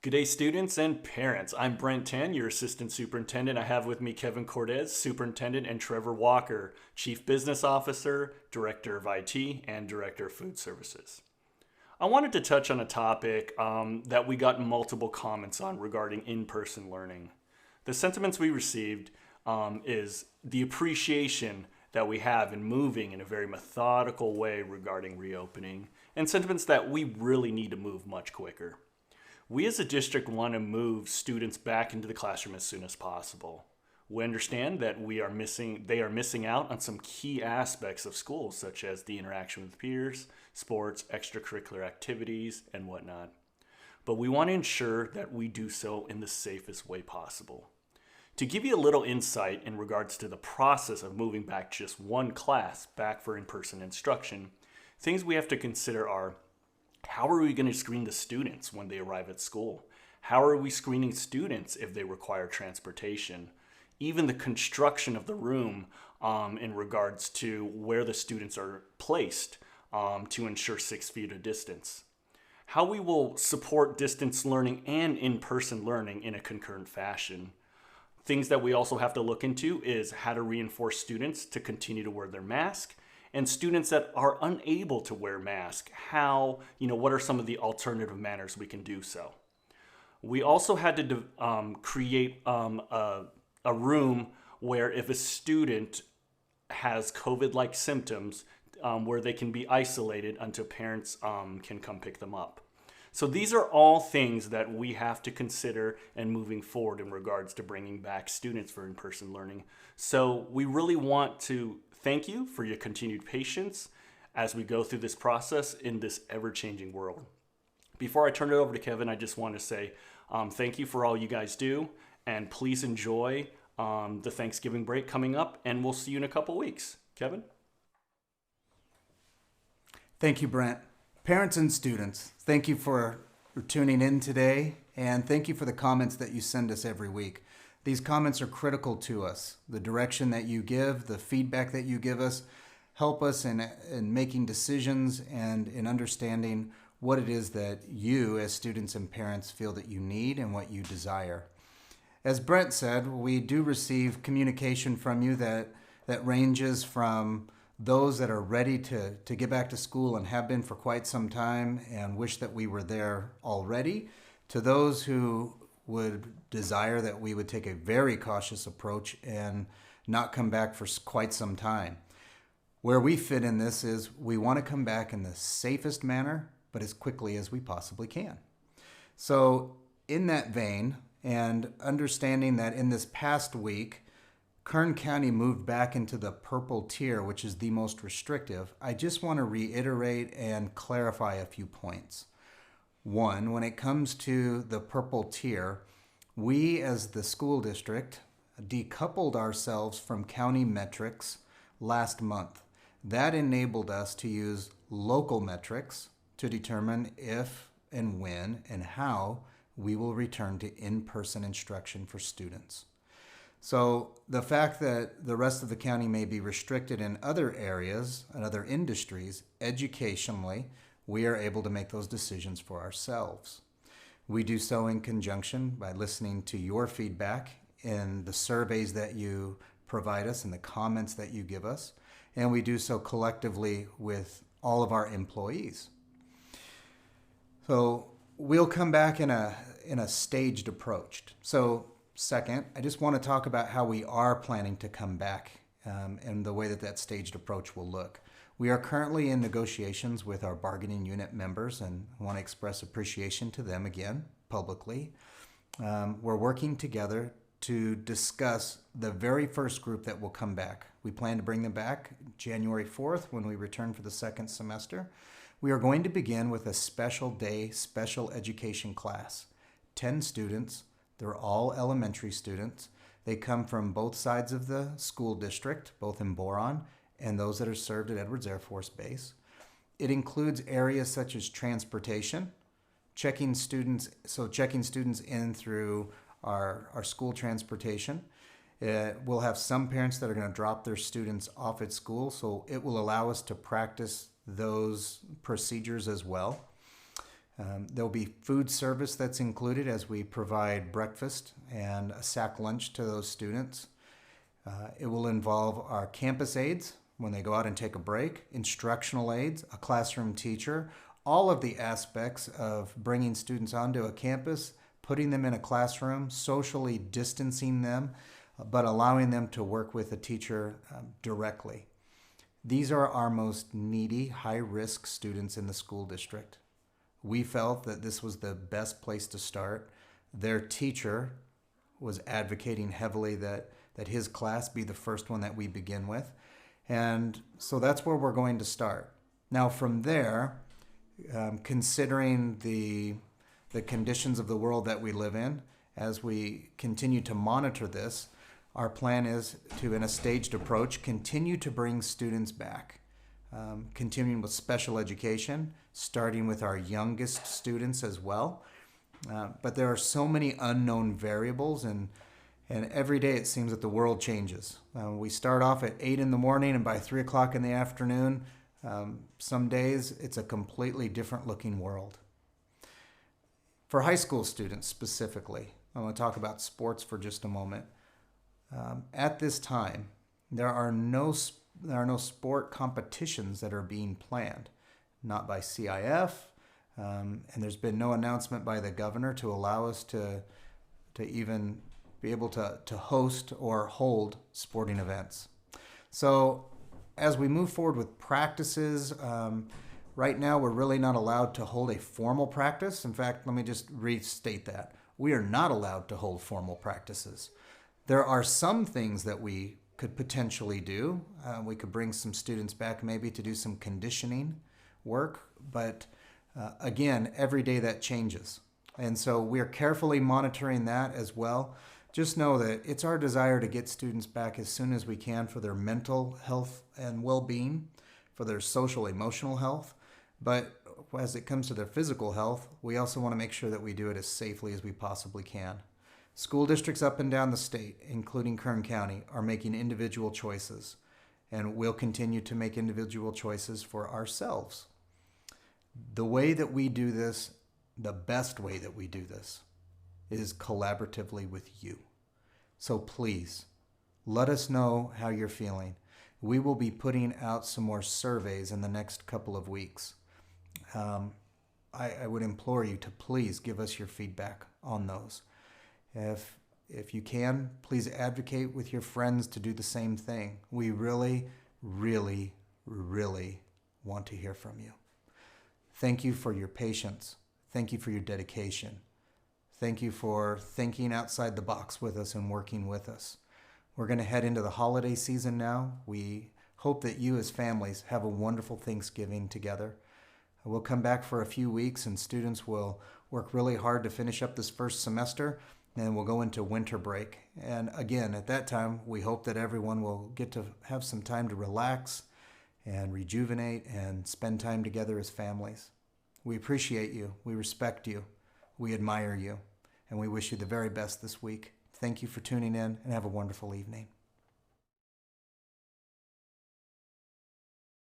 Good day, students and parents. I'm Brent Tan, your assistant superintendent. I have with me Kevin Cortez, superintendent, and Trevor Walker, chief business officer, director of IT, and director of food services. I wanted to touch on a topic that we got multiple comments on regarding in-person learning. The sentiments we received is the appreciation that we have in moving in a very methodical way regarding reopening, and sentiments that we really need to move much quicker. We as a district want to move students back into the classroom as soon as possible. We understand that they are missing out on some key aspects of school, such as the interaction with peers, sports, extracurricular activities, and whatnot. But we want to ensure that we do so in the safest way possible. To give you a little insight in regards to the process of moving back just one class back for in-person instruction, things we have to consider are: how are we going to screen the students when they arrive at school? How are we screening students if they require transportation? Even the construction of the room in regards to where the students are placed to ensure 6 feet of distance. How we will support distance learning and in-person learning in a concurrent fashion. Things that we also have to look into is how to reinforce students to continue to wear their mask, and students that are unable to wear masks, what are some of the alternative manners we can do so. We also had to create a room where if a student has COVID-like symptoms, where they can be isolated until parents can come pick them up. So these are all things that we have to consider and moving forward in regards to bringing back students for in-person learning. So we really want to thank you for your continued patience as we go through this process in this ever-changing world. Before I turn it over to Kevin, I just want to say thank you for all you guys do, and please enjoy the Thanksgiving break coming up, and we'll see you in a couple weeks. Kevin? Thank you, Brent. Parents and students, thank you for tuning in today, and thank you for the comments that you send us every week. These comments are critical to us. The direction that you give, the feedback that you give us, help us in making decisions and in understanding what it is that you as students and parents feel that you need and what you desire. As Brent said, we do receive communication from you that ranges from those that are ready to get back to school and have been for quite some time and wish that we were there already, to those who would desire that we would take a very cautious approach and not come back for quite some time. Where we fit in this is we want to come back in the safest manner, but as quickly as we possibly can. So in that vein, and understanding that in this past week, Kern County moved back into the purple tier, which is the most restrictive, I just want to reiterate and clarify a few points. One, when it comes to the purple tier, we as the school district decoupled ourselves from county metrics last month. That enabled us to use local metrics to determine if and when and how we will return to in-person instruction for students. So the fact that the rest of the county may be restricted in other areas and other industries, educationally, we are able to make those decisions for ourselves. We do so in conjunction by listening to your feedback in the surveys that you provide us and the comments that you give us, and we do so collectively with all of our employees. So we'll come back in a staged approach. So second, I just want to talk about how we are planning to come back and the way that staged approach will look. We are currently in negotiations with our bargaining unit members, and I want to express appreciation to them again publicly. We're working together to discuss the very first group that will come back. We plan to bring them back January 4th when we return for the second semester. We are going to begin with a special day, special education class. 10 students. They're all elementary students. They come from both sides of the school district, both in Boron and those that are served at Edwards Air Force Base. It includes areas such as transportation, checking students in through our school transportation. We'll have some parents that are going to drop their students off at school, so it will allow us to practice those procedures as well. There'll be food service that's included as we provide breakfast and a sack lunch to those students. It will involve our campus aides when they go out and take a break, instructional aides, a classroom teacher, all of the aspects of bringing students onto a campus, putting them in a classroom, socially distancing them, but allowing them to work with a teacher directly. These are our most needy, high-risk students in the school district. We felt that this was the best place to start. Their teacher was advocating heavily that his class be the first one that we begin with. And so that's where we're going to start. Now from there, considering the conditions of the world that we live in, as we continue to monitor this, our plan is to, in a staged approach, continue to bring students back. Continuing with special education, starting with our youngest students as well. But there are so many unknown variables, and every day it seems that the world changes. We start off at 8 in the morning, and by 3 o'clock in the afternoon, some days it's a completely different looking world. For high school students specifically, I want to talk about sports for just a moment. At this time, there are no sport competitions that are being planned, not by CIF, and there's been no announcement by the governor to allow us to even be able to host or hold sporting events. So as we move forward with practices, right now we're really not allowed to hold a formal practice. In fact, let me just restate that. We are not allowed to hold formal practices. There are some things that we could potentially do. We could bring some students back maybe to do some conditioning work, but again, every day that changes. And so we are carefully monitoring that as well. Just know that it's our desire to get students back as soon as we can for their mental health and well-being, for their social, emotional health. But as it comes to their physical health, we also want to make sure that we do it as safely as we possibly can. School districts up and down the state, including Kern County, are making individual choices, and we'll continue to make individual choices for ourselves. The way that we do this, the best way that we do this, is collaboratively with you. So please, let us know how you're feeling. We will be putting out some more surveys in the next couple of weeks. I would implore you to please give us your feedback on those. If you can, please advocate with your friends to do the same thing. We really, really, really want to hear from you. Thank you for your patience. Thank you for your dedication. Thank you for thinking outside the box with us and working with us. We're going to head into the holiday season now. We hope that you as families have a wonderful Thanksgiving together. We'll come back for a few weeks and students will work really hard to finish up this first semester. And we'll go into winter break. And again, at that time, we hope that everyone will get to have some time to relax and rejuvenate and spend time together as families. We appreciate you. We respect you. We admire you. And we wish you the very best this week. Thank you for tuning in and have a wonderful evening.